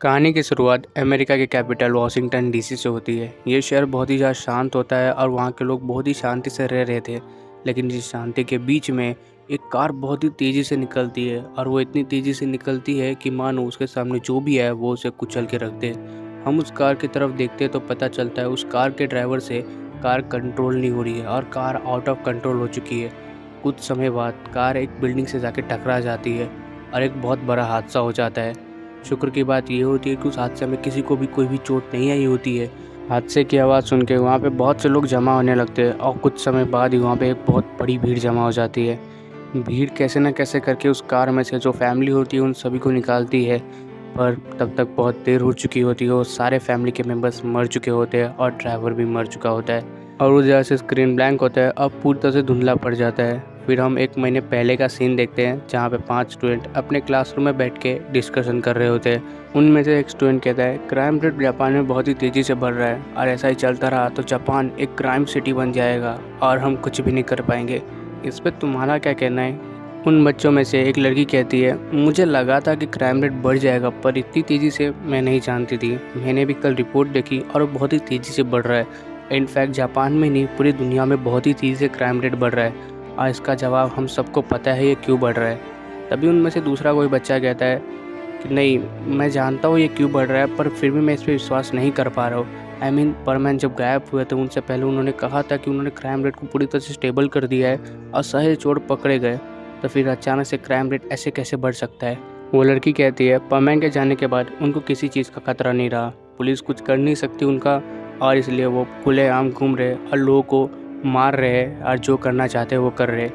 कहानी की शुरुआत अमेरिका के कैपिटल वाशिंगटन डीसी से होती है। ये शहर बहुत ही ज़्यादा शांत होता है और वहाँ के लोग बहुत ही शांति से रह रहे थे। लेकिन इस शांति के बीच में एक कार बहुत ही तेज़ी से निकलती है और वो इतनी तेज़ी से निकलती है कि मानो उसके सामने जो भी है वो उसे कुचल के रख दे। हम उस कार की तरफ देखते तो पता चलता है उस कार के ड्राइवर से कार कंट्रोल नहीं हो रही है और कार आउट ऑफ कंट्रोल हो चुकी है। कुछ समय बाद कार एक बिल्डिंग से जाके टकरा जाती है और एक बहुत बड़ा हादसा हो जाता है। शुक्र की बात ये होती है कि उस हादसे में किसी को भी कोई भी चोट नहीं आई होती है। हादसे की आवाज़ सुन के वहाँ पे बहुत से लोग जमा होने लगते हैं और कुछ समय बाद ही वहाँ पे एक बहुत बड़ी भीड़ जमा हो जाती है। भीड़ कैसे न कैसे करके उस कार में से जो फैमिली होती है उन सभी को निकालती है, पर तब तक बहुत देर हो चुकी होती है और सारे फैमिली के मेम्बर्स मर चुके होते हैं और ड्राइवर भी मर चुका होता है और उस जगह से स्क्रीन ब्लैंक होता है। अब पूरी तरह से धुंधला पड़ जाता है। फिर हम 1 महीने पहले का सीन देखते हैं जहाँ पे 5 स्टूडेंट अपने क्लासरूम में बैठ के डिस्कशन कर रहे होते हैं। उनमें से एक स्टूडेंट कहता है क्राइम रेट जापान में बहुत ही तेज़ी से बढ़ रहा है और ऐसा ही चलता रहा तो जापान एक क्राइम सिटी बन जाएगा और हम कुछ भी नहीं कर पाएंगे। इस पर तुम्हारा क्या कहना है? उन बच्चों में से एक लड़की कहती है मुझे लगा था कि क्राइम रेट बढ़ जाएगा पर इतनी तेज़ी से मैं नहीं जानती थी। मैंने भी कल रिपोर्ट देखी और वो बहुत ही तेज़ी से बढ़ रहा है। इनफैक्ट जापान में नहीं पूरी दुनिया में बहुत ही तेज़ी से क्राइम रेट बढ़ रहा है और इसका जवाब हम सबको पता है ये क्यों बढ़ रहा है। तभी उनमें से दूसरा कोई बच्चा कहता है कि नहीं, मैं जानता हूँ ये क्यों बढ़ रहा है पर फिर भी मैं इस पर विश्वास नहीं कर पा रहा हूँ। परमैन जब गायब हुए तो उनसे पहले उन्होंने कहा था कि उन्होंने क्राइम रेट को पूरी तरह से स्टेबल कर दिया है और सही चोर पकड़े गए, तो फिर अचानक से क्राइम रेट ऐसे कैसे बढ़ सकता है? वो लड़की कहती है परमैन के जाने के बाद उनको किसी चीज़ का खतरा नहीं रहा, पुलिस कुछ कर नहीं सकती उनका और इसलिए वो खुलेआम घूम रहे और लोगों को मार रहे और जो करना चाहते वो कर रहे।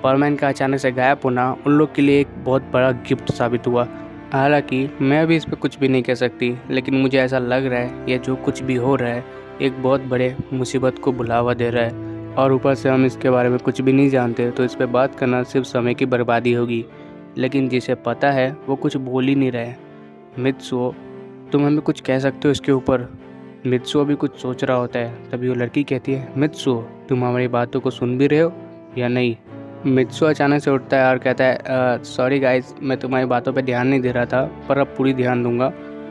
परमैन का अचानक से गायब होना उन लोग के लिए एक बहुत बड़ा गिफ्ट साबित हुआ। हालांकि मैं भी इस पर कुछ भी नहीं कह सकती, लेकिन मुझे ऐसा लग रहा है ये जो कुछ भी हो रहा है एक बहुत बड़े मुसीबत को बुलावा दे रहा है और ऊपर से हम इसके बारे में कुछ भी नहीं जानते तो इस पर बात करना सिर्फ समय की बर्बादी होगी। लेकिन जिसे पता है वो कुछ बोल ही नहीं रहे। मित्सुओ, तुम हमें कुछ कह सकते हो इसके ऊपर? मित्सुओ भी कुछ सोच रहा होता है। तभी वो लड़की कहती है मित्सुओ, तुम हमारी बातों को सुन भी रहे हो या नहीं? मित्सुओ अचानक से उठता है और कहता है सॉरी गाइस, मैं तुम्हारी बातों पे ध्यान नहीं दे रहा था पर अब पूरी ध्यान दूंगा।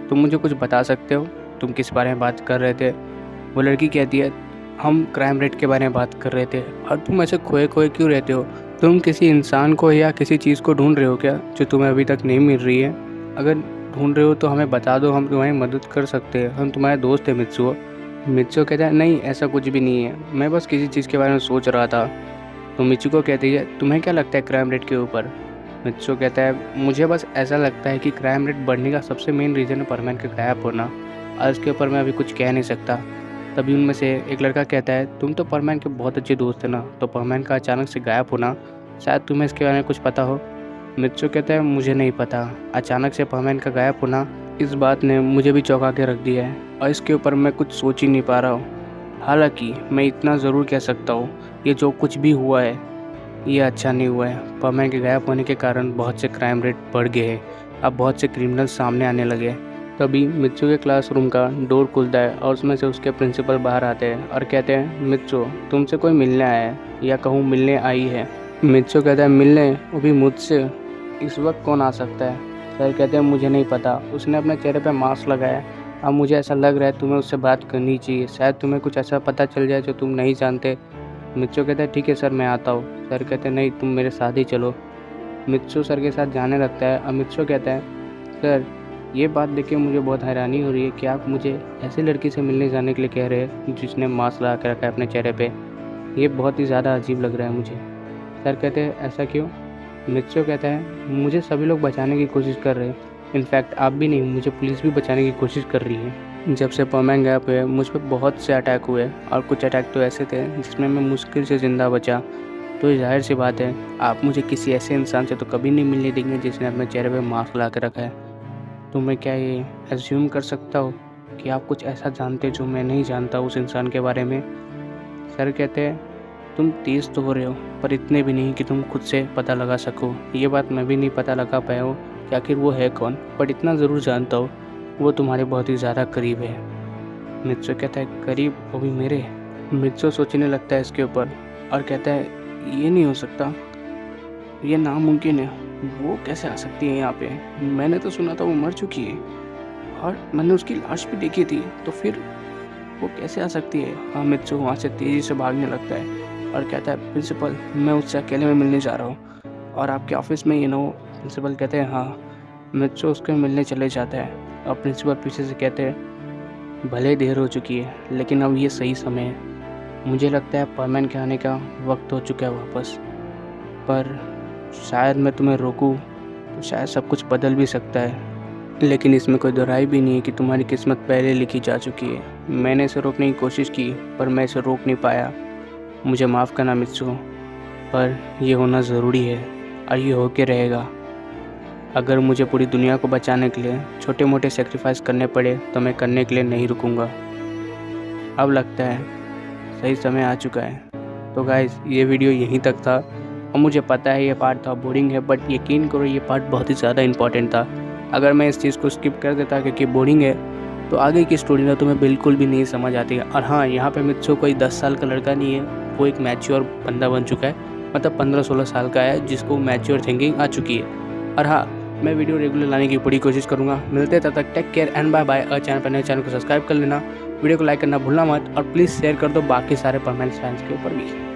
तुम मुझे कुछ बता सकते हो तुम किस बारे में बात कर रहे थे? वो लड़की कहती है हम क्राइम रेट के बारे में बात कर रहे थे। और तुम ऐसे खोए खोए क्यों रहते हो? तुम किसी इंसान को या किसी चीज़ को ढूंढ रहे हो क्या जो तुम्हें अभी तक नहीं मिल रही है? अगर ढूंढ रहे हो तो हमें बता दो, हम तुम्हारी मदद कर सकते हैं, हम तुम्हारे दोस्त हैं मित्सुओ। मित्सुओ कहता है नहीं, ऐसा कुछ भी नहीं है, मैं बस किसी चीज़ के बारे में सोच रहा था। तो मित्सुको कहती है तुम्हें क्या लगता है क्राइम रेट के ऊपर? मित्सुको कहता है मुझे बस ऐसा लगता है कि क्राइम रेट बढ़ने का सबसे मेन रीज़न है परमैन का गायब होना और इसके ऊपर मैं अभी कुछ कह नहीं सकता। तभी उनमें से एक लड़का कहता है तुम तो परमैन के बहुत अच्छे दोस्त हैं ना, तो परमैन का अचानक से गायब होना शायद तुम्हें इसके बारे में कुछ पता हो। मित्सुको कहता है मुझे नहीं पता, अचानक से परमैन का गायब होना इस बात ने मुझे भी चौंका के रख दिया है और इसके ऊपर मैं कुछ सोच ही नहीं पा रहा हूँ। हालांकि मैं इतना ज़रूर कह सकता हूँ ये जो कुछ भी हुआ है ये अच्छा नहीं हुआ है। परमैन के गायब होने के कारण बहुत से क्राइम रेट बढ़ गए हैं, अब बहुत से क्रिमिनल सामने आने लगे। तभी मित्सु के क्लासरूम का डोर खुलता है और उसमें से उसके प्रिंसिपल बाहर आते हैं और कहते हैं मित्सु, तुमसे कोई मिलने आया है या कहूँ मिलने आई है? मित्सु कहता है मिलने? वो भी मुझसे? इस वक्त कौन आ सकता है? सर कहते हैं मुझे नहीं पता, उसने अपने चेहरे पर मास्क लगाया। अब मुझे ऐसा लग रहा है तुम्हें उससे बात करनी चाहिए, शायद तुम्हें कुछ ऐसा पता चल जाए जो तुम नहीं जानते। मित्सु कहता है ठीक है सर, मैं आता हूँ। सर कहते हैं नहीं, तुम मेरे साथ ही चलो। मित्सु सर के साथ जाने लगता है और मित्सु कहता है सर, ये बात देख के मुझे बहुत हैरानी हो रही है कि आप मुझे ऐसी लड़की से मिलने जाने के लिए कह रहे हैं जिसने मास्क लगा के रखा है अपने चेहरे पे। ये बहुत ही ज़्यादा अजीब लग रहा है मुझे। सर कहते हैं ऐसा क्यों? मित्सु कहता है मुझे सभी लोग बचाने की कोशिश कर रहे हैं, इनफैक्ट आप भी नहीं, मुझे पुलिस भी बचाने की कोशिश कर रही है। जब से परमैन गायब हुए मुझ पर बहुत से अटैक हुए और कुछ अटैक तो ऐसे थे जिसमें मैं मुश्किल से ज़िंदा बचा। तो जाहिर सी बात है आप मुझे किसी ऐसे इंसान से तो कभी नहीं मिलने देंगे जिसने अपने चेहरे पे मास्क लगा के रखा है। तो मैं क्या ये एज्यूम कर सकता हूँ कि आप कुछ ऐसा जानते जो मैं नहीं जानता उस इंसान के बारे में? सर कहते हैं तुम तेज़ तो हो रहे हो पर इतने भी नहीं कि तुम खुद से पता लगा सको। ये बात मैं भी नहीं पता लगा पाया हूँ कि आखिर वो है कौन, बट इतना ज़रूर जानता हूँ वो तुम्हारे बहुत ही ज़्यादा करीब है। मित्सु कहता है करीब? वो भी मेरे? मित्सु सोचने लगता है इसके ऊपर और कहता है ये नहीं हो सकता, ये नामुमकिन है। वो कैसे आ सकती है यहाँ पे? मैंने तो सुना था वो मर चुकी है और मैंने उसकी लाश भी देखी थी, तो फिर वो कैसे आ सकती है? हाँ, मित्सु वहाँ से तेज़ी से भागने लगता है और कहता है, प्रिंसिपल मैं उससे अकेले में मिलने जा रहा हूँ और आपके ऑफिस में प्रिंसिपल कहते हैं हाँ। मित्सु उसके मिलने चले जाता है और प्रिंसिपल पीछे से कहते हैं, भले देर हो चुकी है लेकिन अब ये सही समय है, मुझे लगता है परमैन के आने का वक्त हो चुका है वापस, पर शायद मैं तुम्हें रोकूं तो शायद सब कुछ बदल भी सकता है, लेकिन इसमें कोई दोहराई भी नहीं है कि तुम्हारी किस्मत पहले लिखी जा चुकी है। मैंने इसे रोकने की कोशिश की पर मैं इसे रोक नहीं पाया, मुझे माफ़ करना मित्सु, पर यह होना ज़रूरी है और ये होके रहेगा। अगर मुझे पूरी दुनिया को बचाने के लिए छोटे मोटे सेक्रीफाइस करने पड़े तो मैं करने के लिए नहीं रुकूंगा। अब लगता है सही समय आ चुका है। तो गाइस ये वीडियो यहीं तक था और मुझे पता है ये पार्ट था बोरिंग है, बट यकीन करो ये पार्ट बहुत ही ज़्यादा इंपॉर्टेंट था। अगर मैं इस चीज़ को स्किप कर देता क्योंकि बोरिंग है तो आगे की स्टोरी ना तुम्हें बिल्कुल भी नहीं समझ आती है। और हाँ, यहाँ पे मित्सु कोई 10 साल का लड़का नहीं है, वो एक मैच्योर बंदा बन चुका है, मतलब 15-16 साल का है जिसको मैच्योर थिंकिंग आ चुकी है। और हाँ, मैं वीडियो रेगुलर लाने की पूरी कोशिश करूँगा। मिलते हैं तब तक, take care and bye bye. और चैनल पर नए चैनल को सब्सक्राइब कर लेना, वीडियो को लाइक करना भूलना मत और प्लीज़ शेयर कर दो बाकी सारे परमानेंट फैंस के ऊपर भी।